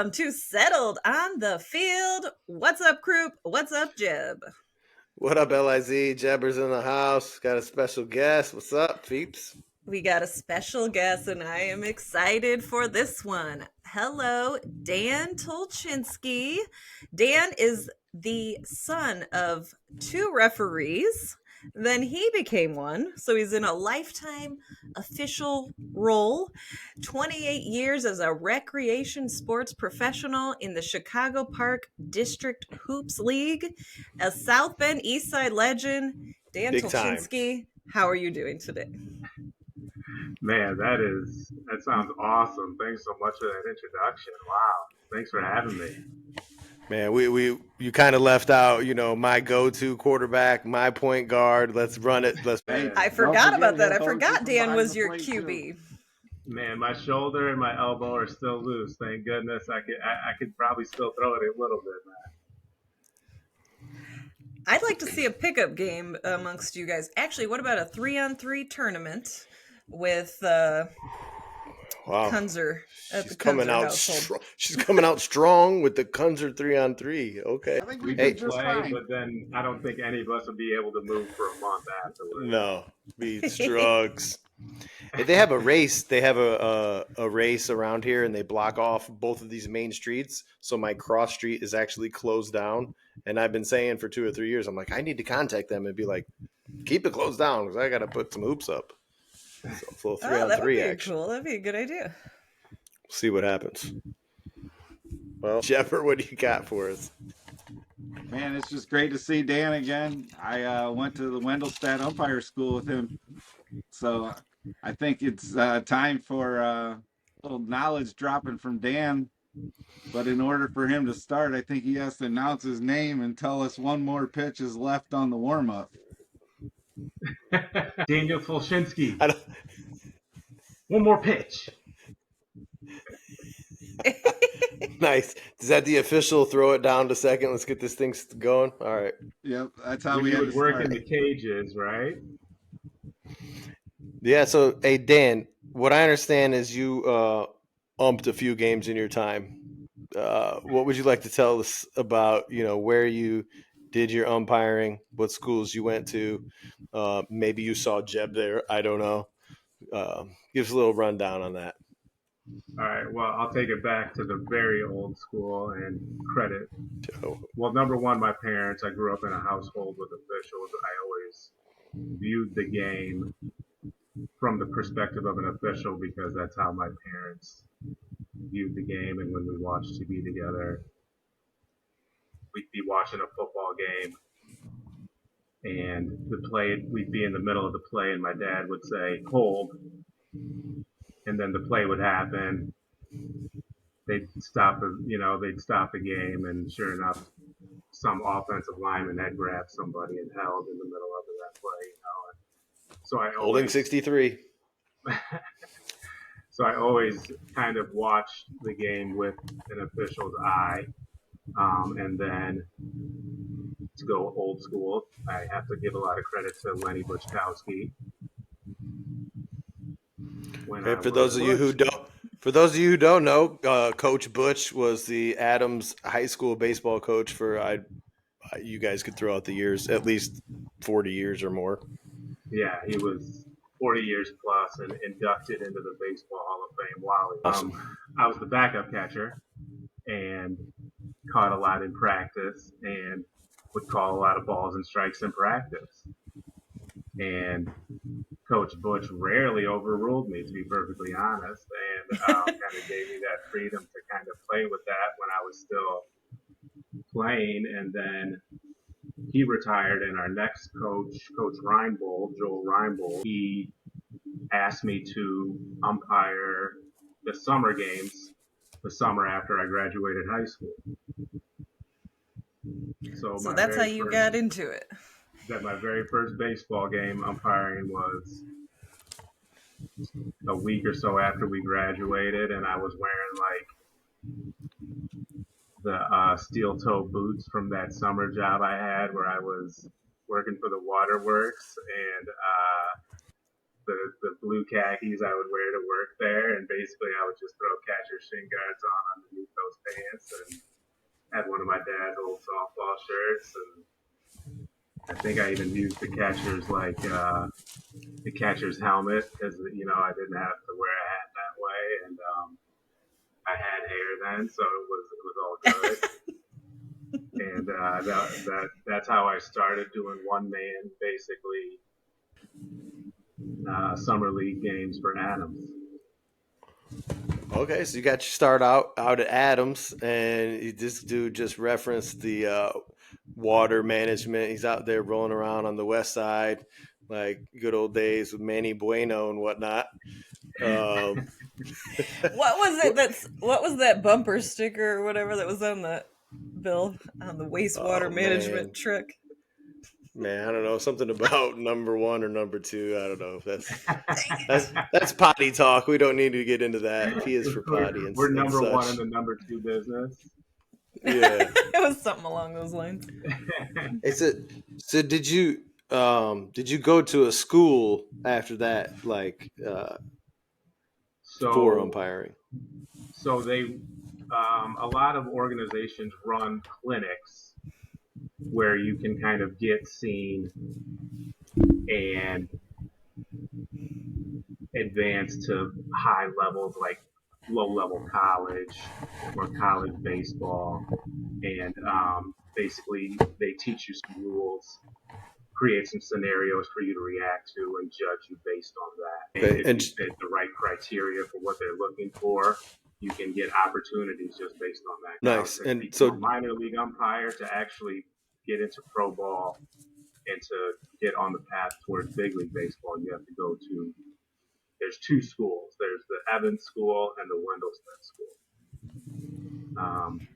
Welcome to Settled on the Field. What's up, Croup? What's up, Jeb? What up, LIZ? Jebber's in the house. Got a special guest. What's up, peeps? We got a special guest, and I am excited for this one. Hello, Dan Tulchinsky. Dan is the son of two referees. Then he became one, so he's in a lifetime official role. 28 years as a recreation sports professional in the Chicago Park District Hoops League. A South Bend Eastside legend, Dan Big time. Tulchinsky. How are you doing today? Man, that sounds awesome. Thanks so much for that introduction. Wow. Thanks for having me. Man, you kind of left out, my go-to quarterback, my point guard. Let's run it. I forgot about that. I forgot Dan was your QB. Man, my shoulder and my elbow are still loose. Thank goodness. I could probably still throw it a little bit, man. I'd like to see a pickup game amongst you guys. Actually, what about a 3-on-3 tournament with Kunzer at the Kunzer household? She's coming out strong with the Kunzer 3-on-3. Okay. I think we could play, fine. But then I don't think any of us would be able to move for a month afterwards. No, beats drugs. If they have a race, they have a race around here, and they block off both of these main streets. So my cross street is actually closed down. And I've been saying for 2 or 3 years, I'm like, I need to contact them and be like, keep it closed down because I got to put some hoops up. So 3-on-3 action. Cool. That'd be a good idea. We'll see what happens. Well, Jeffer, what do you got for us? Man, it's just great to see Dan again. I went to the Wendelstadt Umpire School with him. So I think it's time for a little knowledge dropping from Dan. But in order for him to start, I think he has to announce his name and tell us one more pitch is left on the warm-up. Daniel Tulchinsky. One more pitch. Nice. Is that the official throw it down to second? Let's get this thing going. All right. Yep, that's how we would work in the cages, right? Yeah. So, hey, Dan, what I understand is you umped a few games in your time. What would you like to tell us about, where you did your umpiring, what schools you went to? Maybe you saw Jeb there. I don't know. Give us a little rundown on that. All right. Well, I'll take it back to the very old school and credit. Well, number one, my parents. I grew up in a household with officials. I always viewed the game from the perspective of an official because that's how my parents viewed the game. And when we watched TV together, we'd be watching a football game and we'd be in the middle of the play and my dad would say, hold. And then the play would happen. They'd stop the game, and sure enough, some offensive lineman had grabbed somebody and held in the middle of that play. And so I holding 63. So I always kind of watched the game with an official's eye, and then to go old school, I have to give a lot of credit to Lenny Buchkowski. For those of you who don't know, Coach Butch was the Adams High School baseball coach for you guys could throw out the years, at least 40 years or more. Yeah, he was 40 years plus and inducted into the Baseball Hall of Fame. Wow. Awesome. I was the backup catcher and caught a lot in practice and would call a lot of balls and strikes in practice. And Coach Butch rarely overruled me, to be perfectly honest, and kind of gave me that freedom to kind of play with that when I was still playing. And then he retired, and our next coach, Coach Joel Reinbold, he asked me to umpire the summer games the summer after I graduated high school. So that's how you got into it. That my very first baseball game umpiring was a week or so after we graduated, and I was wearing the steel toe boots from that summer job I had where I was working for the waterworks, and the blue khakis I would wear to work there, and basically I would just throw catcher shin guards on underneath those pants, and had one of my dad's old softball shirts, and I think I even used the catcher's helmet because I didn't have to wear a hat that way, and I had hair then, so it was all good. And that's how I started doing one man basically summer league games for Adams. Okay, so you got your start out at Adams, and this dude just referenced the water management. He's out there rolling around on the west side, like good old days with Manny Bueno and whatnot. What was it? What was that bumper sticker or whatever that was on the bill on the wastewater management truck? Man, I don't know, something about number 1 or number 2. I don't know if that's potty talk. We don't need to get into that. P is for potty. We're number 1 in the number 2 business. Yeah, it was something along those lines. So did you go to a school after that, like for umpiring? So they a lot of organizations run clinics where you can kind of get seen and advance to high levels like low-level college or college baseball. And basically they teach you some rules, create some scenarios for you to react to, and judge you based on that. Okay. And if you fit the right criteria for what they're looking for, you can get opportunities just based on that. Nice. And so minor league umpire to actually get into pro ball and to get on the path towards big league baseball, you have to go to, there's 2 schools. There's the Evans School and the Wendelstedt School.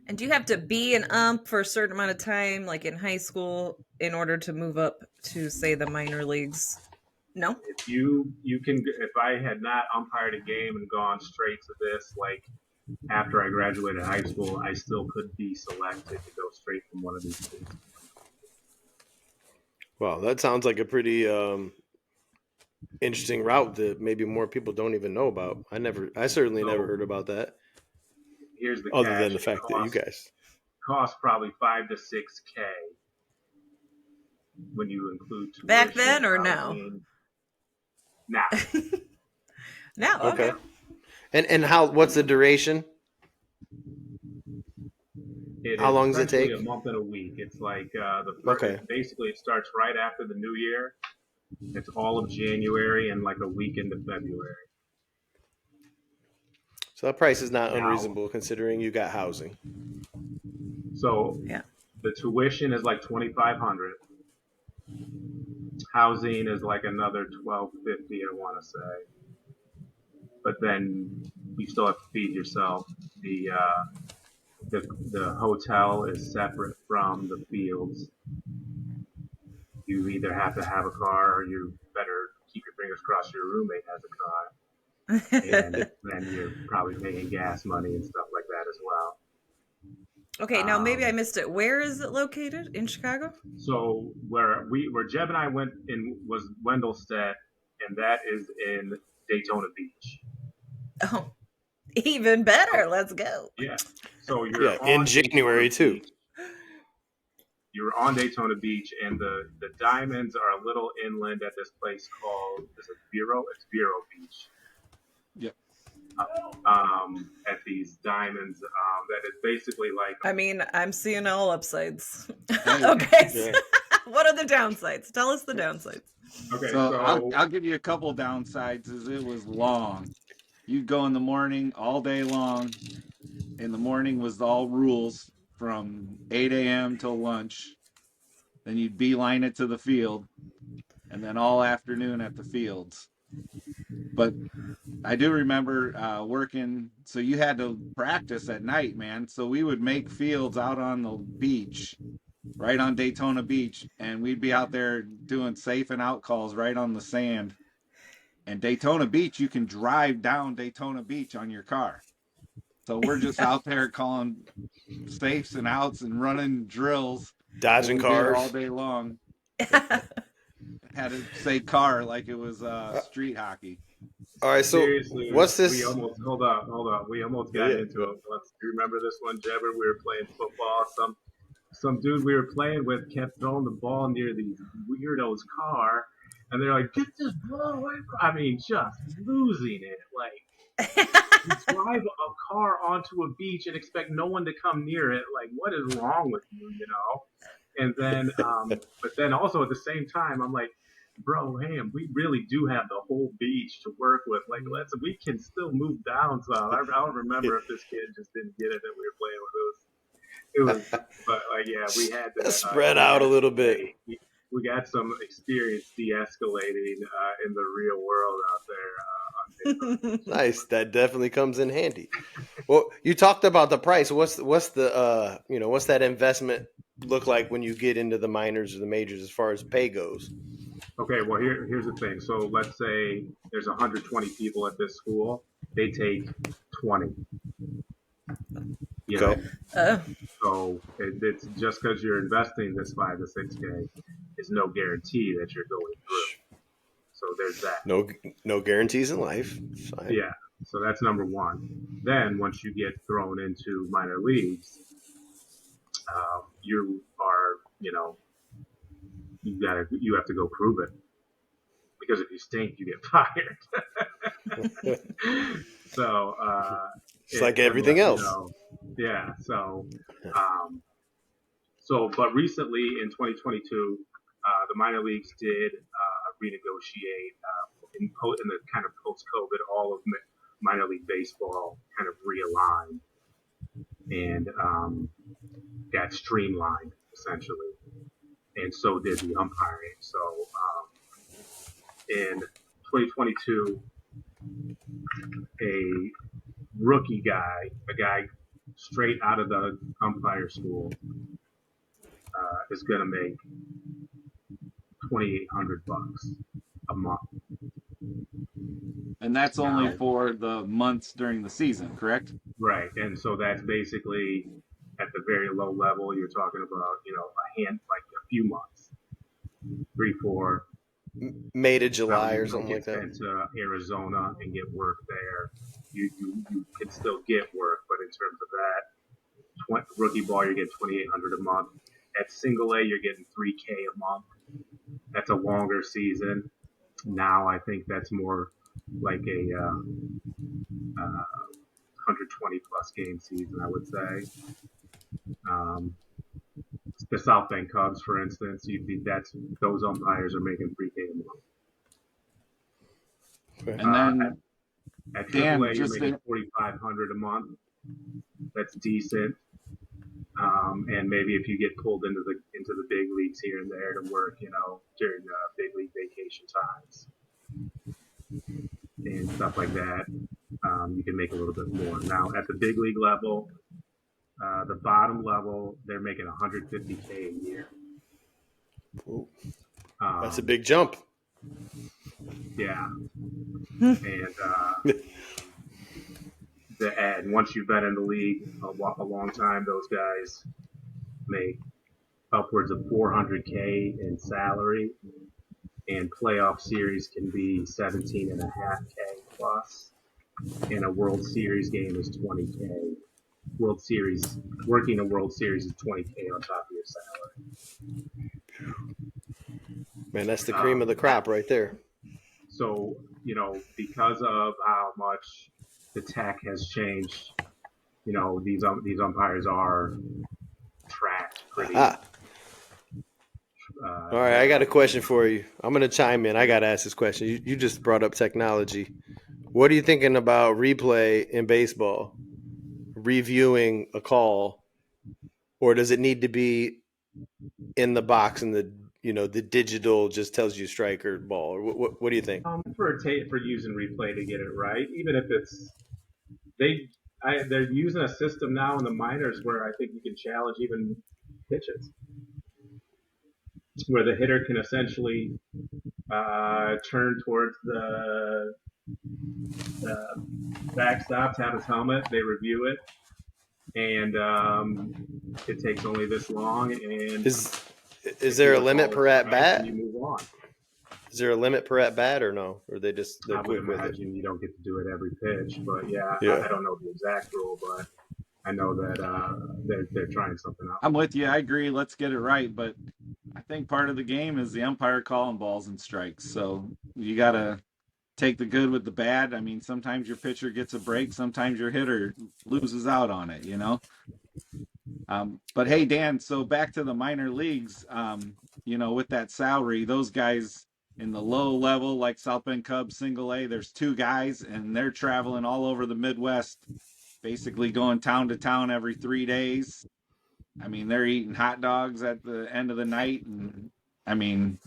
And do you have to be an ump for a certain amount of time, like in high school, in order to move up to, say, the minor leagues? No? If you can, if I had not umpired a game and gone straight to this, like after I graduated high school, I still could be selected to go straight from one of these schools. Wow, that sounds like a pretty interesting route that maybe more people don't even know about. I certainly never heard about that. Here's the other catch. Than the fact that you guys cost probably $5,000 to $6,000 when you include tuition. Back then or now? Now. Now, okay. And what's the duration? How long does it take? A month and a week. It's like basically it starts right after the new year. It's all of January and like a week into February. So that price is not unreasonable considering you got housing. So the tuition is like $2,500. Housing is like another $1,250, I want to say. But then you still have to feed yourself. The hotel is separate from the fields. You either have to have a car, or you better keep your fingers crossed your roommate has a car. And then you're probably paying gas money and stuff like that as well. Okay, now maybe I missed it. Where is it located in Chicago? So where Jeb and I went in was Wendelstedt, and that is in Daytona Beach. Oh, even better. Let's go. Yeah. So you're in January too. You're on Daytona Beach, and the diamonds are a little inland at this place called, is it Bevo? It's Bevo Beach. Yep. At these diamonds, that is basically like. I mean, I'm seeing all upsides. Okay. Yeah. What are the downsides? Tell us the downsides. Okay, so I'll give you a couple downsides. As it was long, you'd go in the morning all day long. In the morning was all rules from 8 a.m. till lunch. Then you'd beeline it to the field, and then all afternoon at the fields. But I do remember working, so you had to practice at night, man. So we would make fields out on the beach, right on Daytona Beach, and we'd be out there doing safe and out calls right on the sand. And Daytona Beach, you can drive down Daytona Beach on your car. So we're just out there calling safes and outs and running drills, dodging cars all day long. had to say car like it was street hockey. All right, so Seriously, what's this? we almost hold up. We almost got Yeah, into go. it once. Do you remember this one, Jebber? We were playing football. Some dude we were playing with kept throwing the ball near these weirdos' car, and they're like, "Get this ball away!" I mean, just losing it. Like, you drive a car onto a beach and expect no one to come near it. Like, what is wrong with you? You know? And then, but then also at the same time, I'm like, bro, hey, we really do have the whole beach to work with. Like, we can still move down. So I don't remember if this kid just didn't get it that we were playing with. But like, yeah, we had to Spread out a little bit. We got some experience de-escalating in the real world out there. Nice. That definitely comes in handy. Well, you talked about the price. What's the what's that investment look like when you get into the minors or the majors as far as pay goes? Okay, well here's the thing. So let's say there's 120 people at this school. They take 20. You know, so it's just because you're investing this 5 to 6K is no guarantee that you're going through. So there's that. No guarantees in life. Fine. Yeah. So that's number one. Then once you get thrown into minor leagues, you are, you have to go prove it. Because if you stink, you get fired. So it's like everything else. Yeah. But recently in 2022, the minor leagues did renegotiate in the kind of post-COVID, all of minor league baseball kind of realigned and got streamlined essentially, and so did the umpiring. So in 2022, a rookie guy, a guy straight out of the umpire school, is going to make $2,800 a month. And that's only for the months during the season, correct? Right. And so that's basically at the very low level, you're talking about, a few months, 3, 4. May to July or something like that. Sent to Arizona and get work there. You can still get work, but in terms of that, rookie ball, you're getting $2,800 a month. At single A, you're getting $3K a month. That's a longer season. Now I think that's more like a 120 plus game season, I would say. The South Bend Cubs, for instance, those umpires are making $3K a month. And then at AAA, you're making $4,500 a month. That's decent. And maybe if you get pulled into the big leagues here and there to work, during big league vacation times and stuff like that, you can make a little bit more. Now at the big league level, the bottom level, they're making $150K a year. That's a big jump. Yeah. And once you've been in the league a long time, those guys make upwards of $400K in salary, and playoff series can be $17.5K plus, and a World Series game is $20K. Working a World Series is $20K on top of your salary. Man, that's the cream of the crop right there. So, because of how much the tech has changed, these umpires are tracked pretty. All right, I got a question for you. I'm going to chime in. I got to ask this question. You just brought up technology. What are you thinking about replay in baseball? Reviewing a call, or does it need to be in the box and the digital just tells you strike or ball? Or what do you think? For using replay to get it right, even if it's they're using a system now in the minors where I think you can challenge even pitches, where the hitter can essentially turn towards the backstop, tap his helmet, they review it, and it takes only this long. And is there a limit per at bat? You move on. Is there a limit per at bat or no? Or they're I would quick with it? imagine you don't get to do it every pitch, but yeah, Yeah. I don't know the exact rule, but I know that they're trying something out. I'm with you. I agree. Let's get it right. But I think part of the game is the umpire calling balls and strikes. So you got to take the good with the bad. I mean, sometimes your pitcher gets a break. Sometimes your hitter loses out on it, you know? But hey, Dan, so back to the minor leagues, with that salary, those guys in the low level, like South Bend Cubs single A, there's 2 guys and they're traveling all over the Midwest, basically going town to town every 3 days. I mean, they're eating hot dogs at the end of the night. And I mean,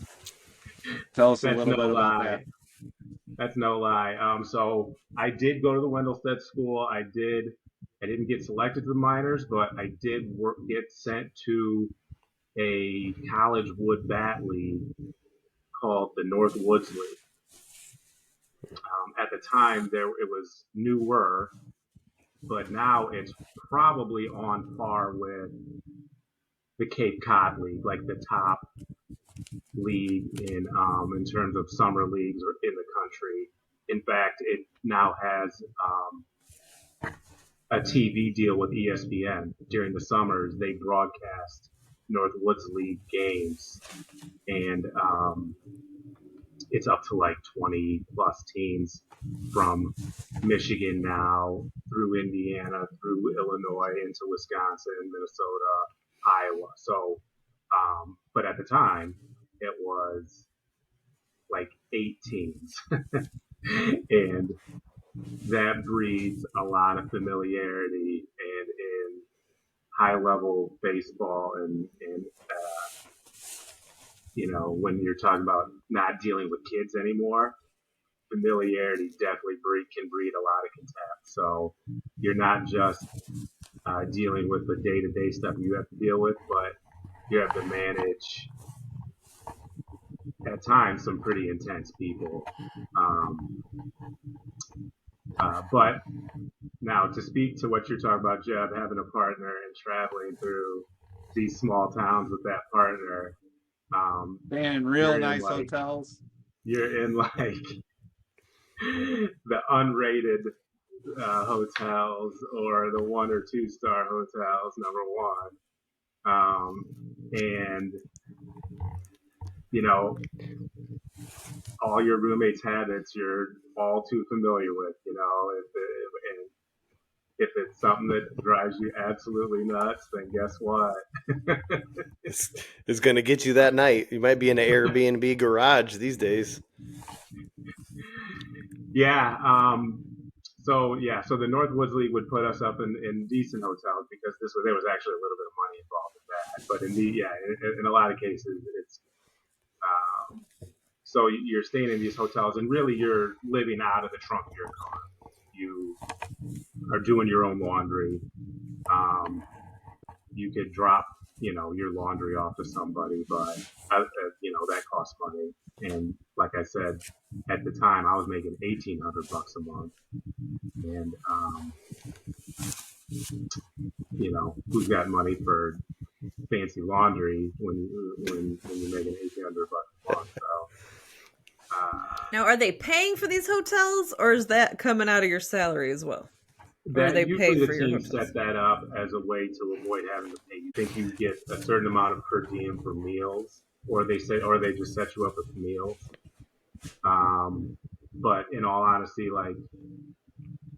tell us a That's little no bit about lie. that. That's no lie. So I did go to the Wendelstedt school. I didn't get selected to the minors, but I did get sent to a college wood bat league called the North Woods League. At the time, it was newer, but now it's probably on par with the Cape Cod League, like the top league in terms of summer leagues in the country. In fact, it now has a TV deal with ESPN. During the summers, they broadcast North Woods League games, and it's up to like 20 plus teams from Michigan now through Indiana, through Illinois, into Wisconsin, Minnesota, Iowa. So, but at the time, it was like 8 teams. And that breeds a lot of familiarity and in high level baseball and when you're talking about not dealing with kids anymore, familiarity definitely can breed a lot of contempt. So you're not just dealing with the day-to-day stuff you have to deal with, but you have to manage at times some pretty intense people. But now to speak to what you're talking about, Jeb, having a partner and traveling through these small towns with that partner, And real nice hotels. You're in like the unrated hotels or the 1 or 2 star hotels, number one. And all your roommates' habits you're all too familiar with. If it's something that drives you absolutely nuts, then guess what? It's going to get you that night. You might be in an Airbnb garage these days. Yeah. So the North Woods League would put us up in decent hotels because there was actually a little bit of money involved in that. But in a lot of cases, it's so you're staying in these hotels and really you're living out of the trunk of your car. You are doing your own laundry. You could drop your laundry off to somebody, but that costs money. And like I said, at the time I was making $1,800 a month, and who's got money for fancy laundry when you're making $1,800 a month? So. Now, are they paying for these hotels, or is that coming out of your salary as well? Or they pay for your hotels? Set that up as a way to avoid having to pay. You think you get a certain amount of per diem for meals, or they just set you up with meals. But in all honesty, like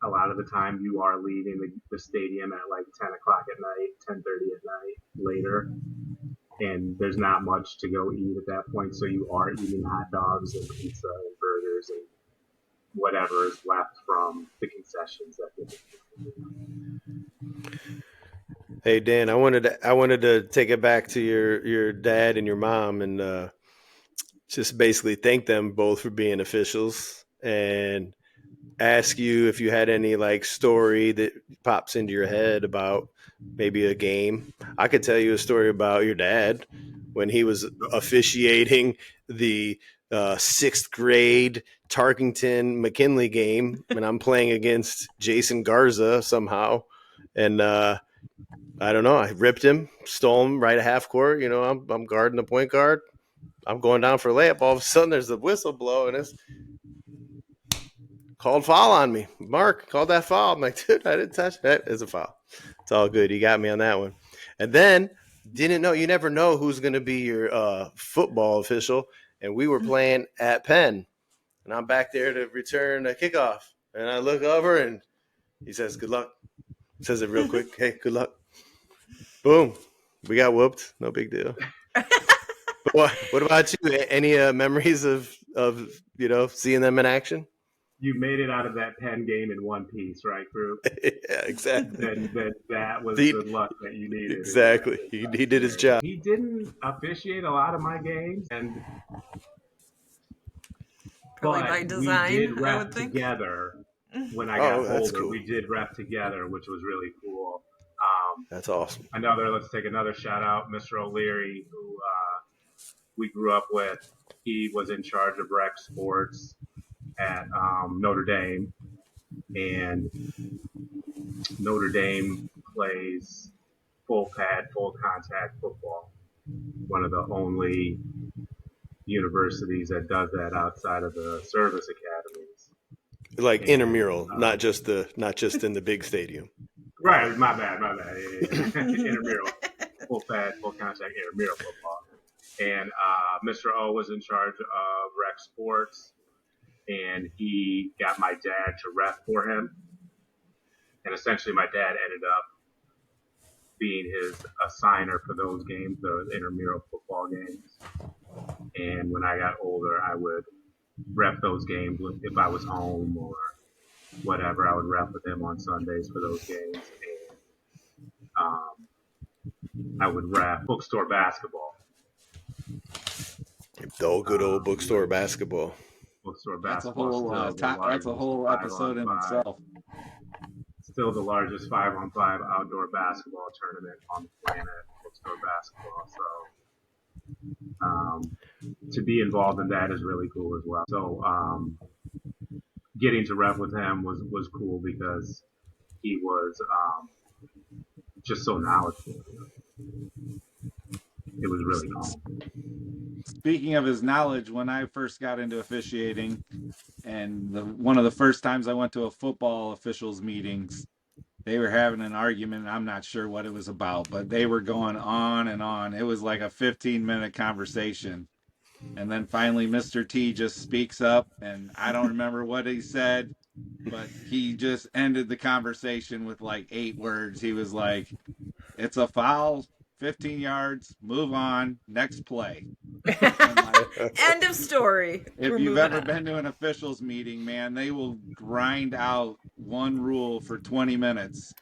a lot of the time, you are leaving the stadium at like 10 o'clock at night, 10:30 at night, later, and there's not much to go eat at that point. So you are eating hot dogs and pizza and burgers and whatever is left from the concessions that they Hey Dan, I wanted to take it back to your dad and your mom and just basically thank them both for being officials and ask you if you had any like story that pops into your head about maybe a game. I could tell you a story about your dad when he was officiating the 6th grade Tarkington McKinley game when I'm playing against Jason Garza somehow. And I don't know, I ripped him, stole him right at half court. I'm guarding the point guard. I'm going down for a layup. All of a sudden, there's a whistle blow, and it's called foul on me. Mark called that foul. I'm like, dude, I didn't touch that. It's a foul. It's all good. You got me on that one. And then didn't know. You never know who's going to be your football official. And we were playing at Penn, and I'm back there to return a kickoff. And I look over, and he says, "Good luck." Says it real quick. Hey, good luck. Boom. We got whooped. No big deal. But what about you? Any memories of seeing them in action? You made it out of that Penn game in one piece, right, group? Yeah, exactly. That was the luck that you needed. Exactly. He did his job. He didn't officiate a lot of my games, and probably by design, we did I rep would think. Together when I got older. Cool. We did rep together, which was really cool. That's awesome. Let's take another shout out, Mr. O'Leary, who we grew up with. He was in charge of rec sports at Notre Dame, and Notre Dame plays full contact football. One of the only universities that does that outside of the service academies. Like intramural, not just in the big stadium. Right, my bad. Yeah. Intramural, full contact intramural football. And Mr. O was in charge of rec sports, and he got my dad to ref for him. And essentially my dad ended up being his assigner for those games, those intramural football games. And when I got older, I would ref those games if I was home or whatever. I would ref with him on Sundays for those games. And I would ref bookstore basketball. The old good old bookstore basketball. Bookstore basketball. That's a whole episode in itself. Still the largest 5-on-5 outdoor basketball tournament on the planet, bookstore basketball. So to be involved in that is really cool as well. So getting to rep with him was cool because he was just so knowledgeable. It was really cool. Speaking of his knowledge, when I first got into officiating, and one of the first times I went to a football officials meetings, they were having an argument. I'm not sure what it was about, but they were going on and on. It was like a 15-minute conversation. And then finally, Mr. T just speaks up, and I don't remember what he said, but he just ended the conversation with like 8 words. He was like, "It's a foul, 15 yards, move on, next play." End of story. If you've ever been to an officials meeting, man, they will grind out one rule for 20 minutes.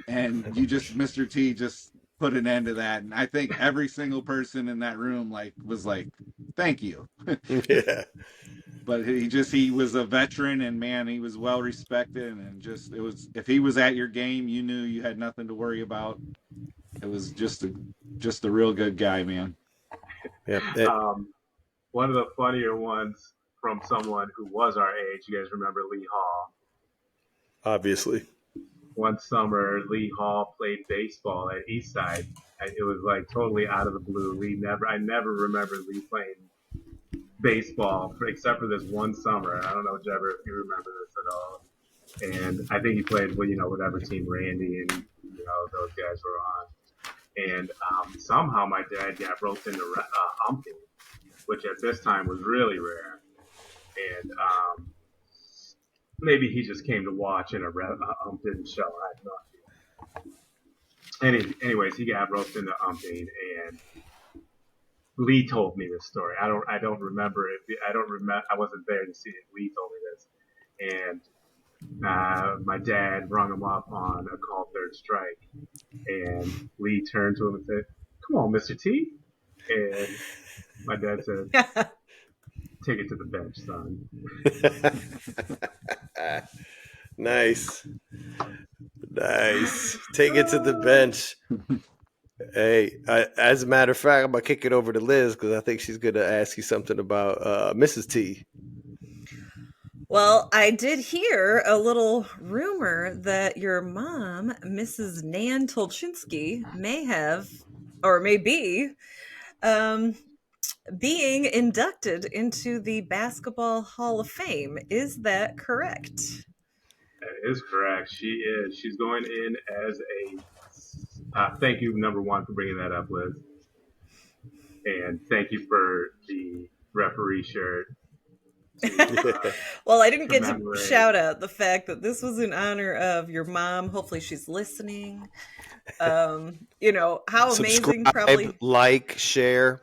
And Mr. T just put an end to that. And I think every single person in that room was like, thank you. Yeah. But he was a veteran, and man, he was well respected, and if he was at your game, you knew you had nothing to worry about. It was just a real good guy, man. Yeah. One of the funnier ones from someone who was our age, you guys remember Lee Hall? Obviously. One summer, Lee Hall played baseball at Eastside. It was like totally out of the blue. I never remember Lee playing baseball except for this one summer. I don't know, Jebber, if you remember this at all. And I think he played with, whatever team Randy and, those guys were on. And somehow my dad got roped into umping, which at this time was really rare. And maybe he just came to watch and umping show. I have no idea. Anyways, he got roped into umping, and Lee told me this story. I don't remember it. I wasn't there to see it. Lee told me this, and my dad rung him up on a call third strike, and Lee turned to him and said, "Come on, Mr. T." And my dad said, "Take it to the bench, son." Nice. Take it to the bench. Hey, as a matter of fact, I'm going to kick it over to Liz because I think she's going to ask you something about Mrs. T. Well, I did hear a little rumor that your mom, Mrs. Nan Tulchinsky, may have, or may be, being inducted into the Basketball Hall of Fame. Is that correct? That is correct. She is. She's going in as a. Thank you, number one, for bringing that up, Liz. And thank you for the referee shirt. Well, I didn't get to shout out the fact that this was in honor of your mom. Hopefully she's listening. You know, how amazing. Subscribe, probably like, share.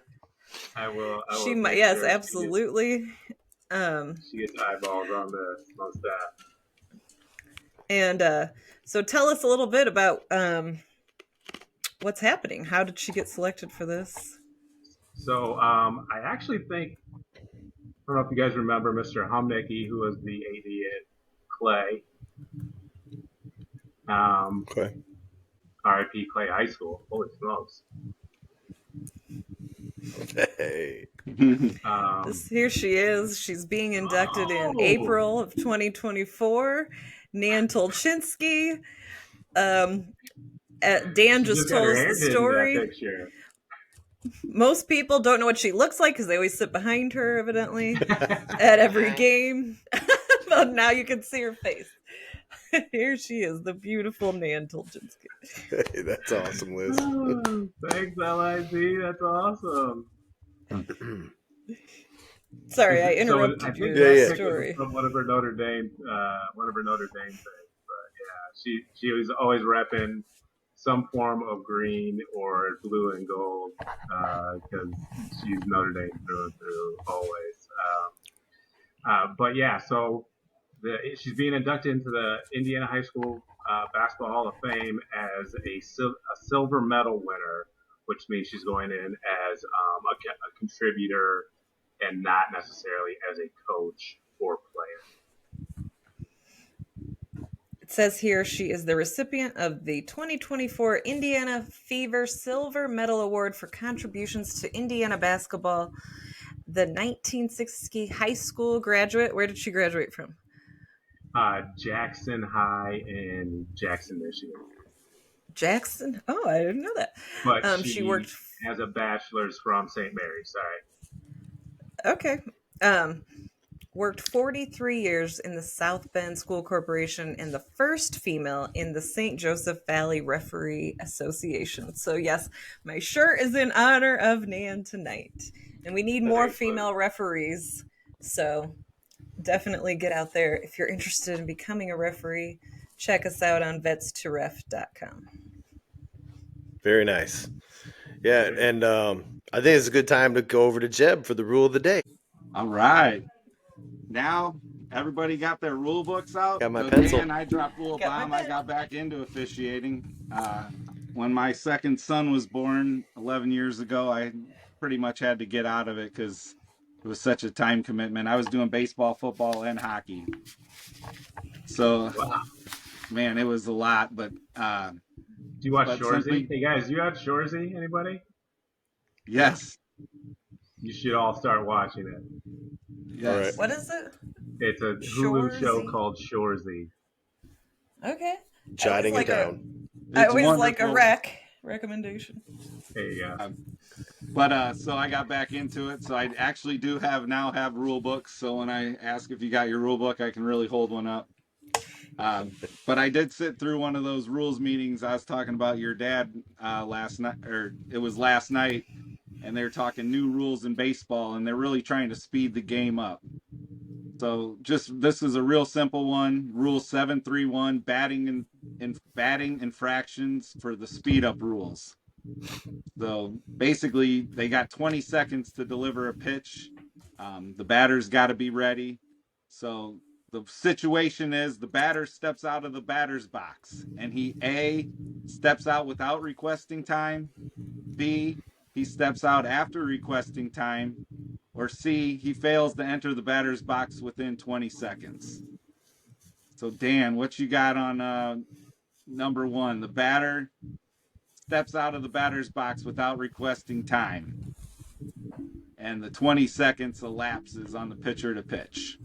I will. She might. Yes, absolutely. She gets eyeballs on this, most that. And so tell us a little bit about what's happening. How did she get selected for this? So I actually think, I don't know if you guys remember Mr. Humnicky, who was the AD at Clay. Okay. RIP Clay High School. Holy smokes. Hey. Here she is. She's being inducted in April of 2024. Nan Tulchinsky. Dan just told us the story. Most people don't know what she looks like because they always sit behind her, evidently, at every game. But now you can see her face. Here she is, the beautiful Nan Tulchinsky. Hey, that's awesome, Liz. Thanks, LIZ. That's awesome. Sorry, I interrupted your story. From one of her Notre Dame things. But yeah, she was always repping some form of green or blue and gold because she's Notre Dame through and through always. But yeah, so she's being inducted into the Indiana High School Basketball Hall of Fame as a silver medal winner, which means she's going in as a contributor and not necessarily as a coach or player. It says here she is the recipient of the 2024 Indiana Fever Silver Medal Award for contributions to Indiana basketball. The 1960 high school graduate. Where did she graduate from? Jackson High in Jackson, Michigan. Jackson? Oh, I didn't know that. But she worked as a bachelor's from St. Mary's. Sorry. Okay. Worked 43 years in the South Bend School Corporation and the first female in the St. Joseph Valley Referee Association. So yes, my shirt is in honor of Nan tonight. And we need more female referees. So definitely get out there. If you're interested in becoming a referee, check us out on vets2ref.com. Very nice. Yeah, and I think it's a good time to go over to Jeb for the rule of the day. All right. Now everybody got their rule books out. Got my pencil. And I dropped a little bomb. I got back into officiating. When my second son was born 11 years ago, I pretty much had to get out of it because it was such a time commitment. I was doing baseball, football, and hockey. So, man, it was a lot. But do you watch Shoresy? Hey guys, you watch Shoresy? Anybody? Yes. You should all start watching it. Yes. Right. What is it? It's a Hulu show called Shoresy. Okay. Jotting it down. I always like a recommendation. There you go. But so I got back into it. So I actually do now have rule books. So when I ask if you got your rule book, I can really hold one up. But I did sit through one of those rules meetings. I was talking about your dad last night, or it was last night, and they're talking new rules in baseball, and they're really trying to speed the game up. So this is a real simple one. Rule 731, batting infractions for the speed up rules. So basically, they got 20 seconds to deliver a pitch. The batter's got to be ready. So the situation is the batter steps out of the batter's box, and he A, steps out without requesting time, B, he steps out after requesting time, or C, he fails to enter the batter's box within 20 seconds. So Dan, what you got on number one? The batter steps out of the batter's box without requesting time, and the 20 seconds elapses on the pitcher to pitch.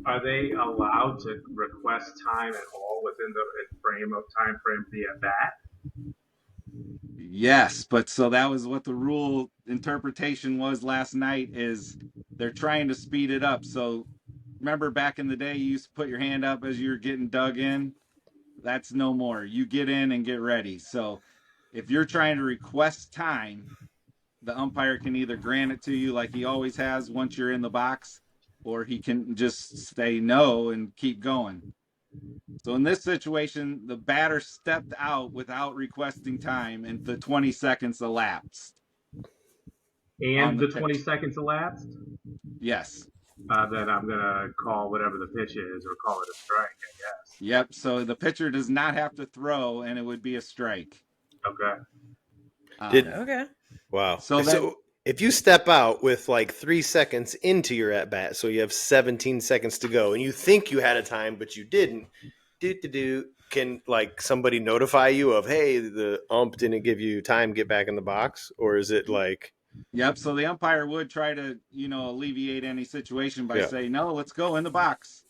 Are they allowed to request time at all within the time frame via bat? Yes, but so that was what the rule interpretation was last night is they're trying to speed it up. So remember back in the day, you used to put your hand up as you're getting dug in. That's no more. You get in and get ready. So if you're trying to request time, the umpire can either grant it to you like he always has once you're in the box, or he can just say no and keep going. So in this situation, the batter stepped out without requesting time, and the 20 seconds elapsed. And the 20 seconds elapsed? Yes. Then I'm going to call whatever the pitch is or call it a strike, I guess. Yep. So the pitcher does not have to throw, and it would be a strike. Okay. Okay. Wow. So if you step out with like 3 seconds into your at bat, so you have 17 seconds to go, and you think you had a time but you didn't, can like somebody notify you of, hey, the ump didn't give you time, get back in the box? Or is it like... Yep. So the umpire would try to, alleviate any situation by saying, no, let's go in the box.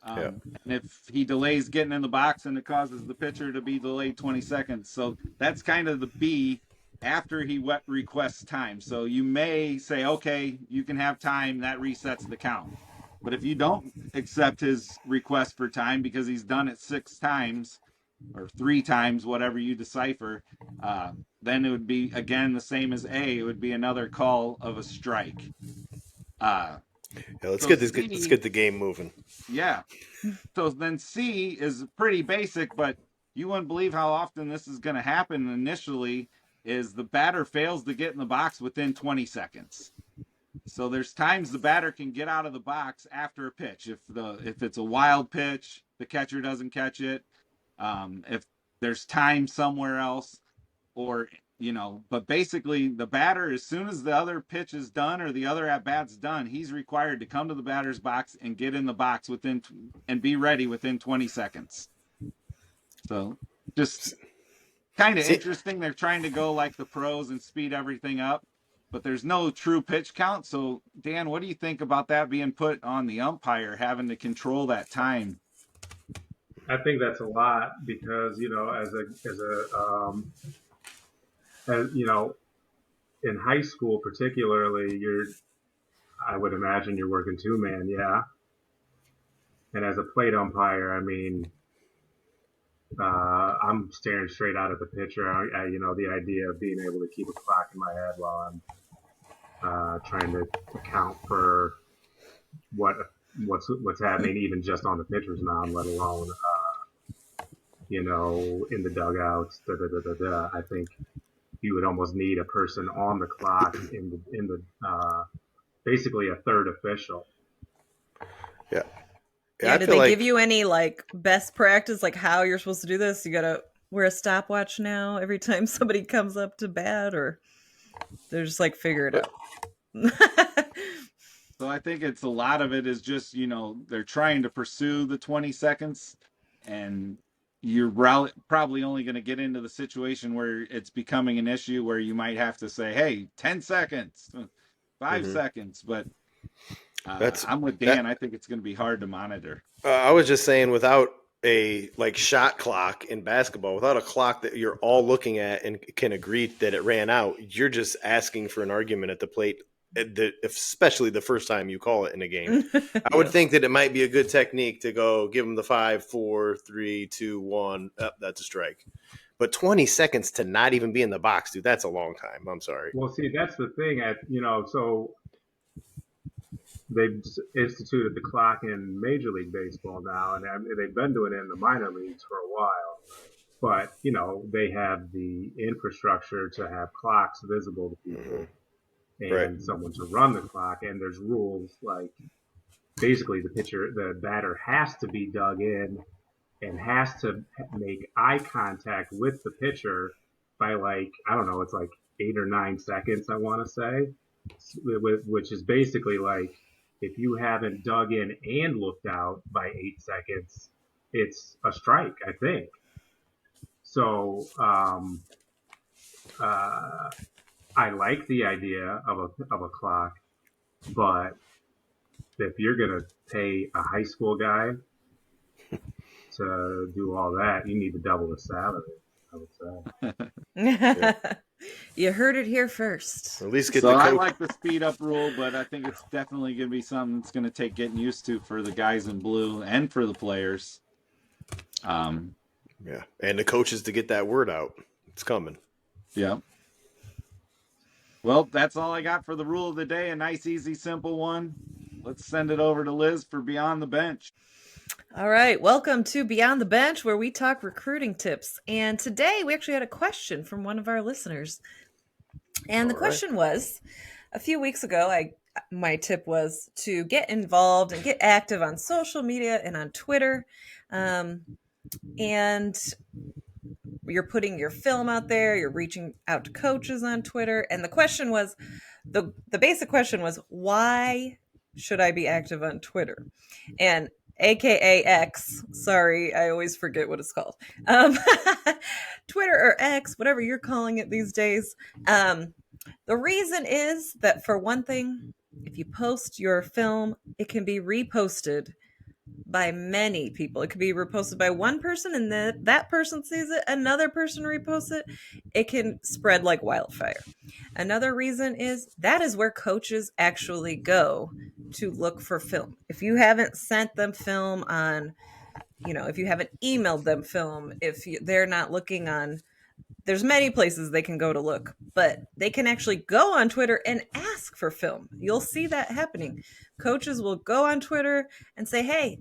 And if he delays getting in the box, and it causes the pitcher to be delayed 20 seconds. So that's kind of the B after he requests time. So you may say, okay, you can have time. That resets the count. But if you don't accept his request for time because he's done it 6 times or 3 times, whatever you decipher, then it would be, again, the same as A. It would be another call of a strike. Let's get the game moving. Yeah. So then C is pretty basic, but you wouldn't believe how often this is going to happen initially, is the batter fails to get in the box within 20 seconds. So there's times the batter can get out of the box after a pitch. If it's a wild pitch, the catcher doesn't catch it. If there's time somewhere else, or but basically the batter, as soon as the other pitch is done or the other at bat's done, he's required to come to the batter's box and get in the box and be ready within 20 seconds. So just kind of interesting. They're trying to go like the pros and speed everything up, but there's no true pitch count. So Dan, what do you think about that being put on the umpire, having to control that time? I think that's a lot because, in high school particularly, I would imagine you're working 2-man, yeah. And as a plate umpire, I mean, I'm staring straight out at the pitcher. The idea of being able to keep a clock in my head while I'm trying to account for what's happening, even just on the pitcher's mound, let alone in the dugouts. I think you would almost need a person on the clock in the basically a third official. Yeah. Did they give you any like best practice, like how you're supposed to do this? You gotta wear a stopwatch now every time somebody comes up to bat, or they're just like figure it out? So I think a lot of it is just, they're trying to pursue the 20 seconds, and you're probably only going to get into the situation where it's becoming an issue where you might have to say, hey, 10 seconds, 5 seconds. But I'm with Dan. I think it's going to be hard to monitor. I was just saying, without a shot clock in basketball, without a clock that you're all looking at and can agree that it ran out, you're just asking for an argument at the plate, especially the first time you call it in a game. I would think that it might be a good technique to go give them the 5, 4, 3, 2, 1. That's a strike. But 20 seconds to not even be in the box, dude, that's a long time. I'm sorry. Well, see, that's the thing. So they've instituted the clock in Major League Baseball now, and they've been doing it in the minor leagues for a while. But, they have the infrastructure to have clocks visible to people. And someone to run the clock, and there's rules like basically the batter has to be dug in and has to make eye contact with the pitcher by it's like 8 or 9 seconds, I want to say, which is basically like if you haven't dug in and looked out by 8 seconds, it's a strike, I think. So, I like the idea of a clock, but if you're gonna pay a high school guy to do all that, you need to double the salary, I would say. You heard it here first. Or at least get So the I coach. like the speed up rule, but I think it's definitely going to be something that's going to take getting used to for the guys in blue and for the players. Yeah, and the coaches to get that word out. It's coming. Yeah. Well, that's all I got for the rule of the day. A nice, easy, simple one. Let's send it over to Liz for Beyond the Bench. All right, welcome to Beyond the Bench, where we talk recruiting tips. And today we actually had a question from one of our listeners. And the question was, a few weeks ago, my tip was to get involved and get active on social media and on Twitter. And you're putting your film out there, you're reaching out to coaches on Twitter. And the question was, the basic question was, why should I be active on Twitter? And AKA X, sorry, I always forget what it's called. Twitter or X, whatever you're calling it these days. The reason is that, for one thing, if you post your film, it can be reposted by many people. It could be reposted by one person, and then that person sees it, another person reposts it. It can spread like wildfire. Another reason is that is where coaches actually go to look for film. If you haven't sent them film on, if you haven't emailed them film, they're not looking on, there's many places they can go to look, but they can actually go on Twitter and ask for film. You'll see that happening. Coaches will go on Twitter and say, hey,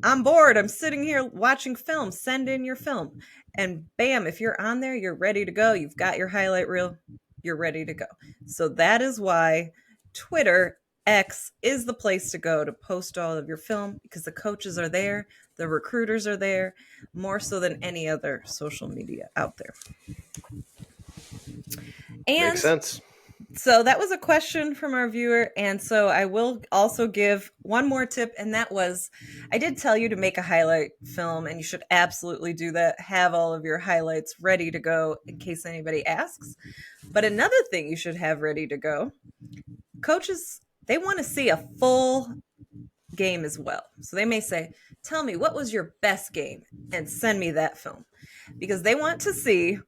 I'm bored. I'm sitting here watching film. Send in your film. And bam, if you're on there, you're ready to go. You've got your highlight reel. You're ready to go. So that is why Twitter X is the place to go to post all of your film, because the coaches are there. The recruiters are there, more so than any other social media out there. And Makes sense. So that was a question from our viewer. And so I will also give one more tip. And that was, I did tell you to make a highlight film, and you should absolutely do that. Have all of your highlights ready to go in case anybody asks. But another thing you should have ready to go, coaches, they want to see a full game as well. So they may say, tell me, what was your best game? And send me that film. Because they want to see,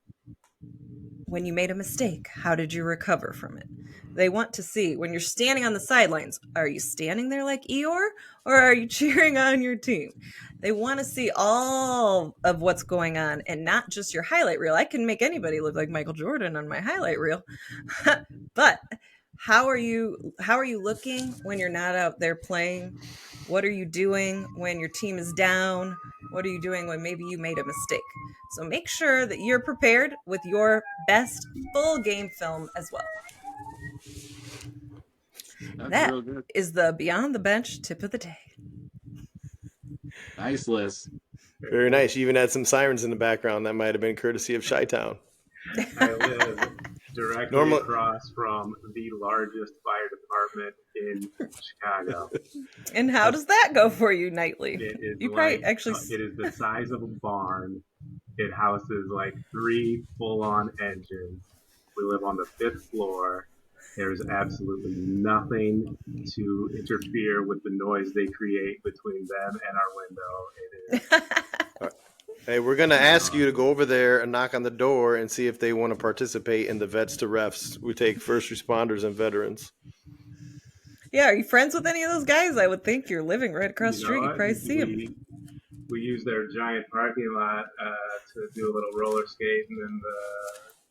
when you made a mistake, how did you recover from it? They want to see, when you're standing on the sidelines, are you standing there like Eeyore, or are you cheering on your team? They want to see all of what's going on, and not just your highlight reel. I can make anybody look like Michael Jordan on my highlight reel. But how are you looking when you're not out there playing? What are you doing when your team is down? What are you doing when maybe you made a mistake? So make sure that you're prepared with your best full game film as well. That is the Beyond the Bench tip of the day. Nice, Liz. Very nice. You even had some sirens in the background. That might have been courtesy of Chi-Town. I live directly across from the largest fire department in Chicago. And how does that go for you nightly? It is It is the size of a barn. It houses like 3 full-on engines. We live on the 5th floor. There's absolutely nothing to interfere with the noise they create between them and our window. It is. Hey, we're going to ask you to go over there and knock on the door and see if they want to participate in the Vets to Refs. We take first responders and veterans. Yeah, are you friends with any of those guys? I would think you're living right across the street. You probably see them. We use their giant parking lot to do a little roller skating and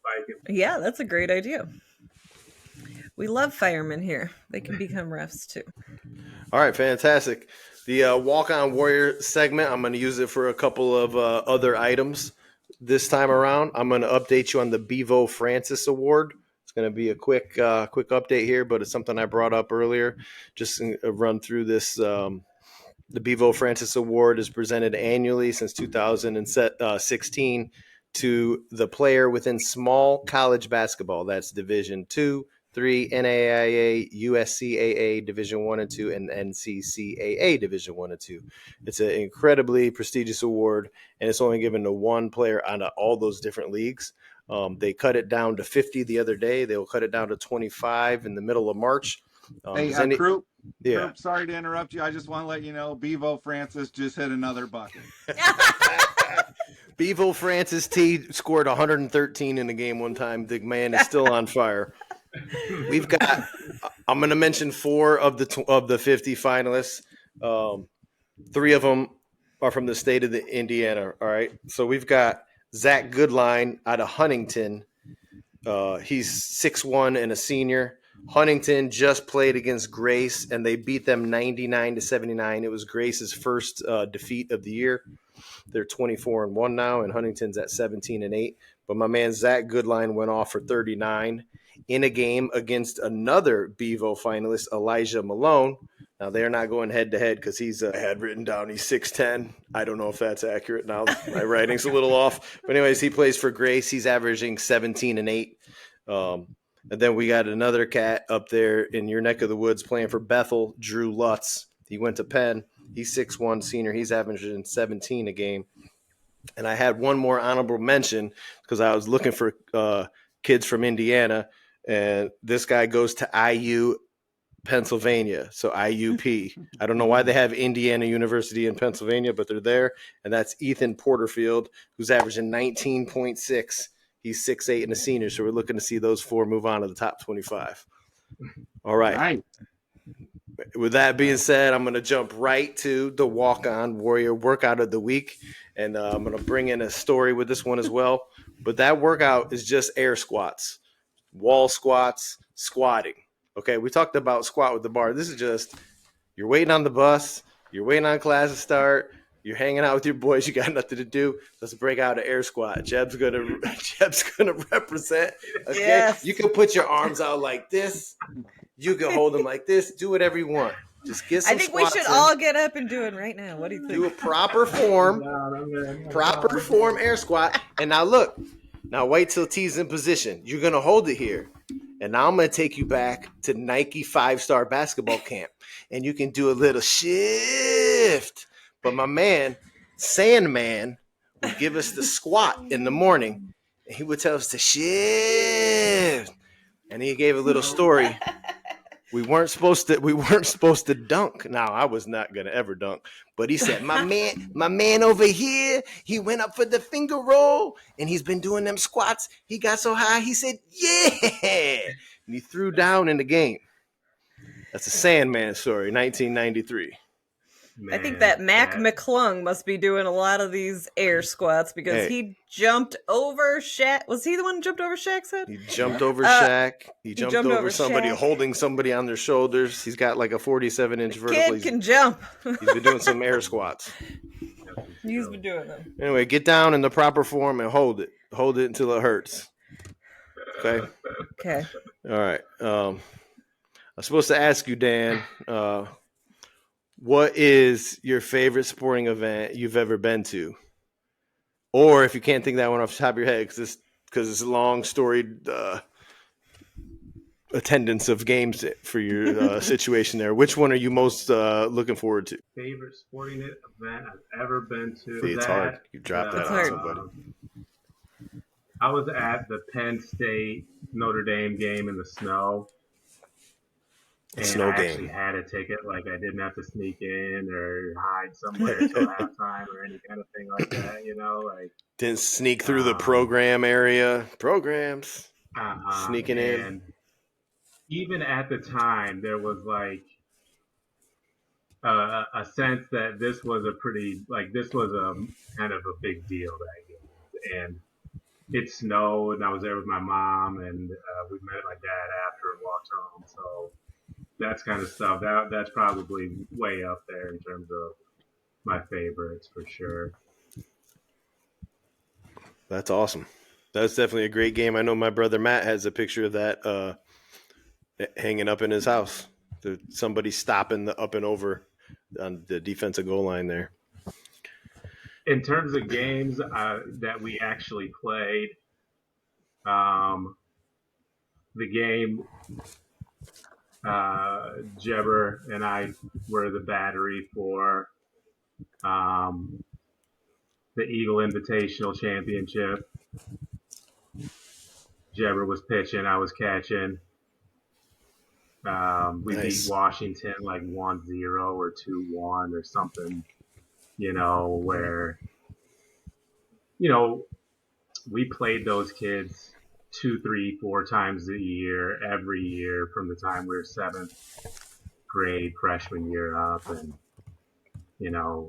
biking. Yeah, that's a great idea. We love firemen here. They can become refs too. All right, fantastic. The Walk-On Warrior segment, I'm going to use it for a couple of other items this time around. I'm going to update you on the Bevo Francis Award. It's going to be a quick update here, but it's something I brought up earlier. Just run through this. The Bevo Francis Award is presented annually since 2016 to the player within small college basketball. That's Division II, III, NAIA, USCAA Division I and II, and NCCAA Division I and II. It's an incredibly prestigious award, and it's only given to one player out of all those different leagues. They cut it down to 50 the other day. They will cut it down to 25 in the middle of March. Hey, Crew, sorry to interrupt you. I just want to let you know, Bevo Francis just hit another bucket. Bevo Francis T scored 113 in a game one time. The man is still on fire. We've got. I'm going to mention 4 of the 50 finalists. 3 of them are from the state of Indiana. All right, so we've got Zach Goodline out of Huntington. He's 6'1" and a senior. Huntington just played against Grace, and they beat them 99-79. It was Grace's first defeat of the year. They're 24-1 now, and Huntington's at 17-8. But my man Zach Goodline went off for 39 in a game against another Bevo finalist, Elijah Malone. Now, they're not going head-to-head because I had written down he's 6'10". I don't know if that's accurate now. My writing's a little off. But anyways, he plays for Grace. He's averaging 17-8. And then we got another cat up there in your neck of the woods playing for Bethel, Drew Lutz. He went to Penn. He's 6'1", senior. He's averaging 17 a game. And I had one more honorable mention because I was looking for kids from Indiana. And this guy goes to IU, Pennsylvania. So IUP. I don't know why they have Indiana University in Pennsylvania, but they're there. And that's Ethan Porterfield, who's averaging 19.6. He's 6'8" and a senior. So we're looking to see those 4 move on to the top 25. All right. With that being said, I'm going to jump right to the walk-on warrior workout of the week. And I'm going to bring in a story with this one as well. But that workout is just air squats, wall squats, squatting. Okay, we talked about squat with the bar. This is just you're waiting on the bus, you're waiting on class to start, you're hanging out with your boys, you got nothing to do. Let's break out an air squat. Jeb's gonna represent. Okay, yes. You can put your arms out like this. You can hold them like this. Do whatever you want. Just get some. I think we should all get up and do it right now. What do you think? Do a proper form air squat. And now look. Now wait till T's in position. You're gonna hold it here. And now I'm going to take you back to Nike 5-star basketball camp. And you can do a little shift. But my man, Sandman, would give us the squat in the morning. And he would tell us to shift. And he gave a little story. We weren't supposed to dunk. Now, I was not going to ever dunk. But he said, my man over here, he went up for the finger roll, and he's been doing them squats. He got so high, he said, yeah. And he threw down in the game. That's a Sandman story, 1993. Man, I think that Mac McClung must be doing a lot of these air squats because he jumped over Shaq. Was he the one who jumped over Shaq's head? He jumped over Shaq. He jumped over somebody, holding somebody on their shoulders. He's got like a 47-inch vertical. Kid can jump. He's been doing some air squats. He's been doing them. Anyway, get down in the proper form and hold it. Hold it until it hurts. Okay? Okay. All right. I'm supposed to ask you, Dan, what is your favorite sporting event you've ever been to? Or if you can't think that one off the top of your head, because it's a long storied attendance of games for your situation there. Which one are you most looking forward to? Favorite sporting event I've ever been to? See, it's hard. You dropped that on somebody. I was at the Penn State Notre Dame game in the snow. And I actually had a ticket, like I didn't have to sneak in or hide somewhere until halftime or any kind of thing like that, like didn't sneak through the program area. Programs. Sneaking in. Even at the time, there was like a sense that this was a kind of a big deal that game. And it snowed, and I was there with my mom, and we met my dad after and walked home, so that's kind of stuff. That's probably way up there in terms of my favorites for sure. That's awesome. That's definitely a great game. I know my brother Matt has a picture of that hanging up in his house. Somebody stopping the up and over on the defensive goal line there. In terms of games that we actually played, the game Jebber and I were the battery for the Eagle Invitational Championship. Jebber was pitching, I was catching. We beat Washington like 1-0 or 2-1 or something, where you know, we played those kids 2, 3, 4 times a year, every year from the time we were 7th grade, freshman year up, and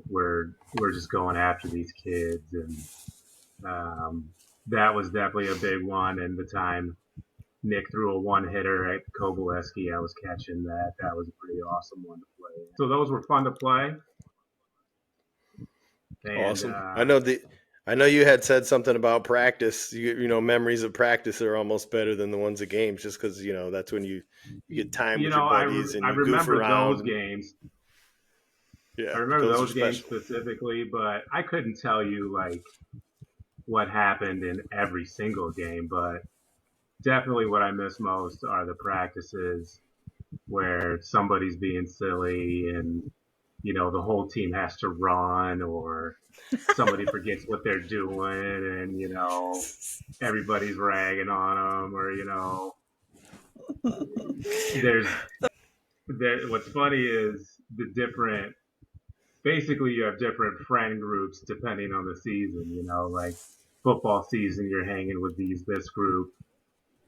we're just going after these kids, and that was definitely a big one. And the time Nick threw a one hitter at Kovalevsky, I was catching that. That was a pretty awesome one to play. So those were fun to play. And, awesome. I know you had said something about practice. Memories of practice are almost better than the ones of games, just because that's when you get time with your buddies and I you goof remember around. those games. Yeah, I remember those games special. specifically, but I couldn't tell you like what happened in every single game. But definitely, what I miss most are the practices where somebody's being silly and the whole team has to run, or somebody forgets what they're doing, and everybody's ragging on them, or what's funny is basically you have different friend groups depending on the season. Like football season you're hanging with this group,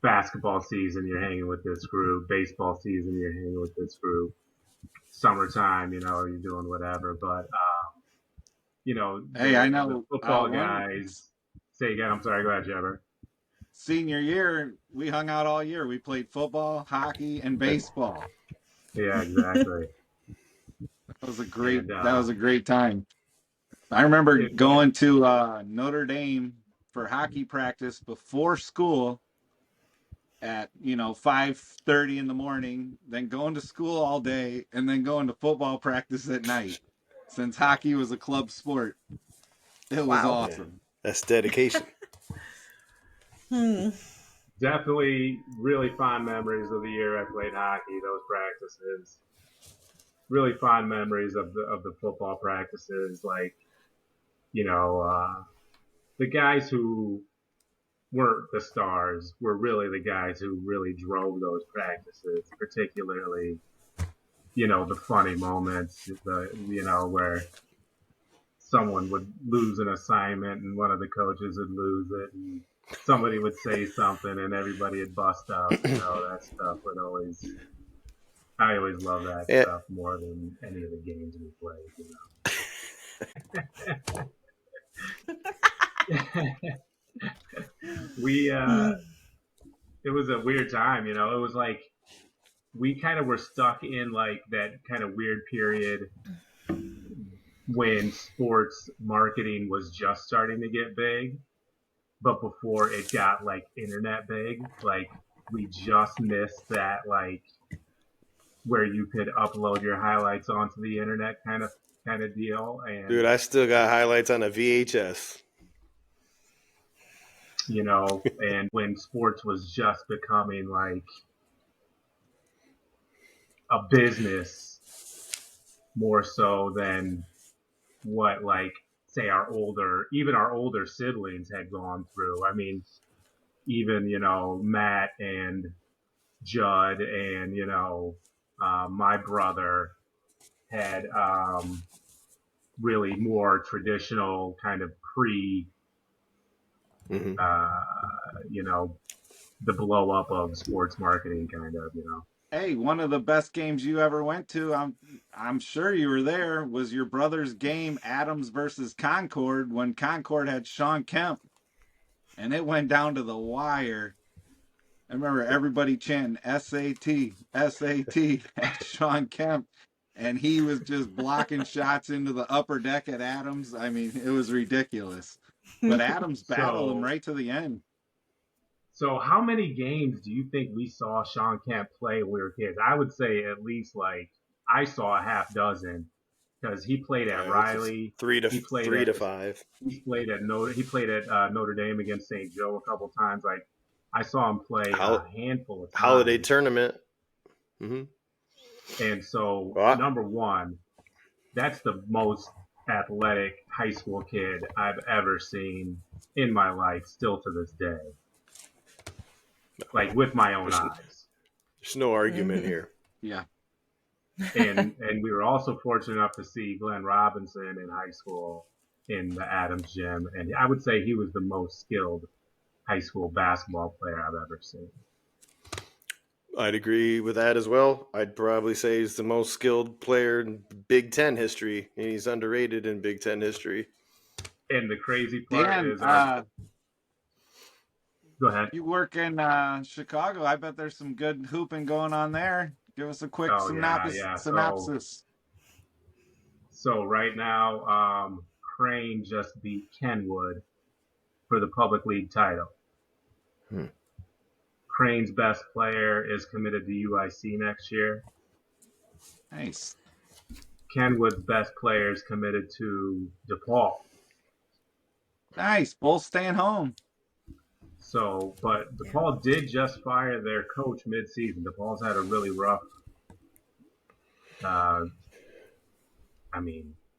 basketball season you're hanging with this group, baseball season you're hanging with this group, summertime you're doing whatever. But Hey, I the know football one guys. Say again. I'm sorry. Go ahead, Jabber. senior year, we hung out all year. We played football, hockey, and baseball. Yeah, exactly. And That was a great time. I remember it went. going to Notre Dame for hockey practice before school at 5:30 in the morning, then going to school all day, and then going to football practice at night. Since hockey was a club sport, it was Wow. awesome. Yeah, that's dedication. Definitely really fond memories of the year I played hockey. Those practices. Really fond memories of the football practices. Like the guys who weren't the stars were really the guys who really drove those practices, particularly the funny moments, where someone would lose an assignment and one of the coaches would lose it, and somebody would say something and everybody would bust up. That stuff would always. I always love that Yeah. stuff more than any of the games we played. It was a weird time. It was like we kind of were stuck in like that kind of weird period when sports marketing was just starting to get big, but before it got like internet big. Like we just missed that, like where you could upload your highlights onto the internet kind of deal. And dude, I still got highlights on a VHS. And when sports was just becoming like a business more so than what, like, say even our older siblings had gone through. I mean, even Matt and Judd and my brother had really more traditional kind of pre Mm-hmm. The blow up of sports marketing kind of. Hey, one of the best games you ever went to, I'm sure you were there, was your brother's game, Adams versus Concord, when Concord had Sean Kemp, and it went down to the wire. I remember everybody chanting SAT, SAT at Sean Kemp, and he was just blocking shots into the upper deck at Adams. I mean, it was ridiculous. But Adams battled him right to the end. So how many games do you think we saw Sean Kemp play when we were kids? I would say at least, like, I saw a half dozen, because he played at Riley. Three to five. He played at Notre Dame against St. Joe a couple times. Like, I saw him play a handful of times. Holiday tournament. Mm-hmm. And so, number one, that's the most athletic high school kid I've ever seen in my life, still to this day. Like, with my own eyes. There's no argument here. Yeah. And we were also fortunate enough to see Glenn Robinson in high school in the Adams gym, and I would say he was the most skilled high school basketball player I've ever seen. I'd agree with that as well. I'd probably say he's the most skilled player in Big Ten history, and he's underrated in Big Ten history. And the crazy part Dan, is, go ahead. You work in Chicago. I bet there's some good hooping going on there. Give us a quick synopsis. So right now, Crane just beat Kenwood for the public league title. Crane's best player is committed to UIC next year. Nice. Kenwood's best player is committed to DePaul. Nice. Both staying home. So, but DePaul did just fire their coach mid-season. DePaul's had a really rough,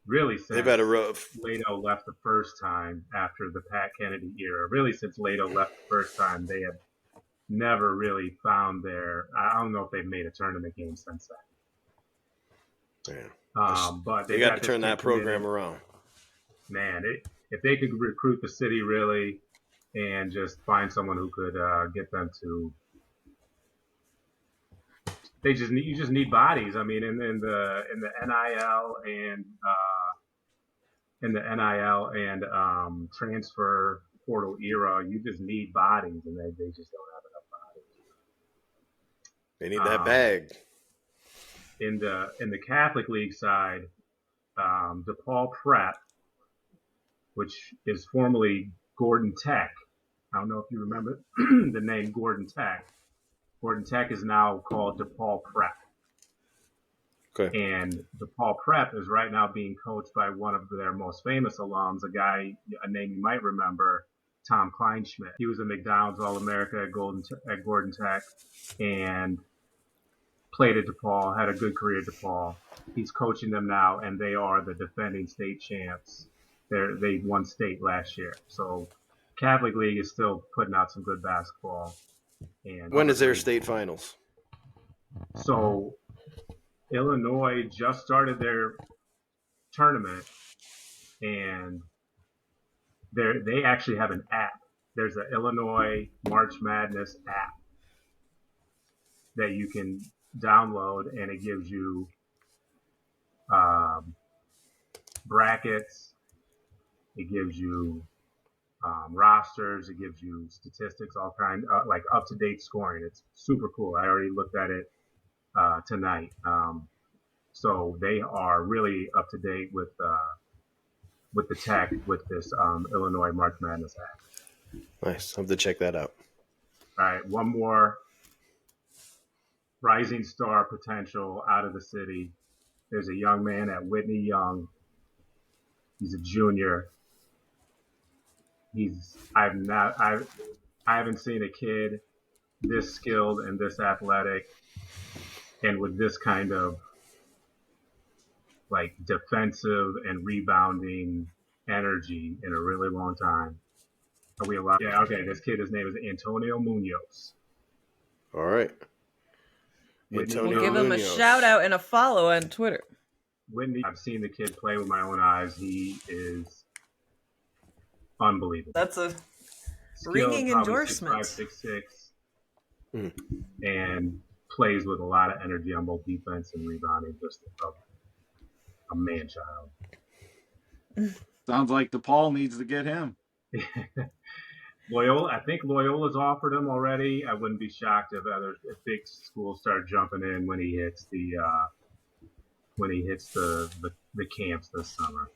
really since they've had a rough. Lato left the first time after the Pat Kennedy era. Really since Lato left the first time, they have never really found their. I don't know if they've made a tournament game since then. Yeah. But they got to turn that program around. Man, if they could recruit the city really, and just find someone who could get them to. You just need bodies. I mean, in the NIL and transfer portal era, you just need bodies, and they just don't have enough bodies. They need that bag. In the Catholic League side, DePaul Prep, which is formerly Gordon Tech. I don't know if you remember the name Gordon Tech. Gordon Tech is now called DePaul Prep. Okay. And DePaul Prep is right now being coached by one of their most famous alums, a name you might remember, Tom Kleinschmidt. He was a McDonald's All-America at Gordon Tech and played at DePaul, had a good career at DePaul. He's coaching them now, and they are the defending state champs. They won state last year. So Catholic League is still putting out some good basketball. And when is their state finals? So Illinois just started their tournament, and they actually have an app. There's an Illinois March Madness app that you can download, and it gives you brackets. It gives you rosters. It gives you statistics, all kinds, like up-to-date scoring. It's super cool. I already looked at it tonight. So they are really up to date with the tech with this Illinois March Madness app. Nice. I'll have to check that out. All right, one more rising star potential out of the city. There's a young man at Whitney Young. He's a junior. I haven't seen a kid this skilled and this athletic and with this kind of like defensive and rebounding energy in a really long time. Are we allowed? Yeah, okay. This kid, his name is Antonio Munoz. All right. We'll give him a shout out and a follow on Twitter. Whitney, I've seen the kid play with my own eyes. He is unbelievable. That's a ringing endorsement. 6'5", 6'6", and plays with a lot of energy on both defense and rebounding. Just a man-child. Sounds like DePaul needs to get him. Loyola, I think Loyola's offered him already. I wouldn't be shocked if big schools start jumping in when he hits the camps this summer.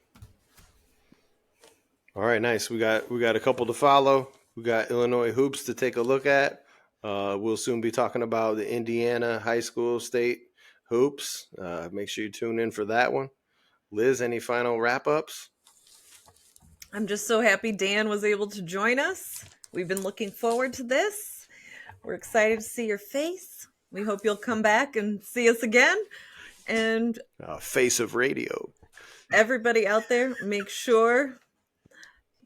All right, nice. We got a couple to follow. We got Illinois hoops to take a look at. We'll soon be talking about the Indiana high school state hoops. Make sure you tune in for that one. Liz, any final wrap-ups? I'm just so happy Dan was able to join us. We've been looking forward to this. We're excited to see your face. We hope you'll come back and see us again. And face of radio. Everybody out there, make sure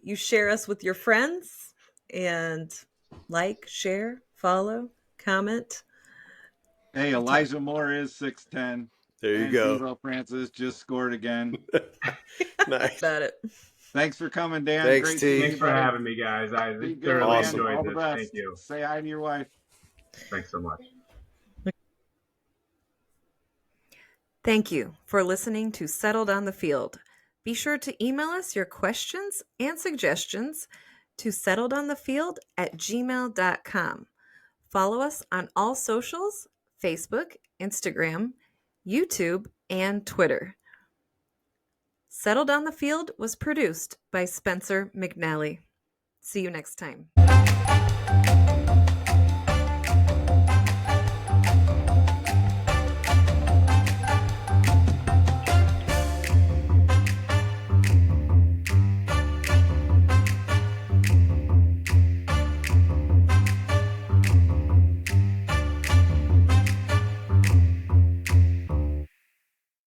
you share us with your friends and like, share, follow, comment. Hey, Elijah Moore is 6'10". There you go. Bevo Francis just scored again. Nice. About it. Thanks for coming, Dan. Thanks, Great T. seeing Thanks you, for buddy. having me, guys. I Be good, thoroughly man. Awesome. enjoyed All the this. best. Thank you. Say hi to your wife. Thanks so much. Thank you for listening to Settled on the Field. Be sure to email us your questions and suggestions to settledonthefield@gmail.com. Follow us on all socials, Facebook, Instagram, YouTube, and Twitter. Settled on the Field was produced by Spencer McNally. See you next time.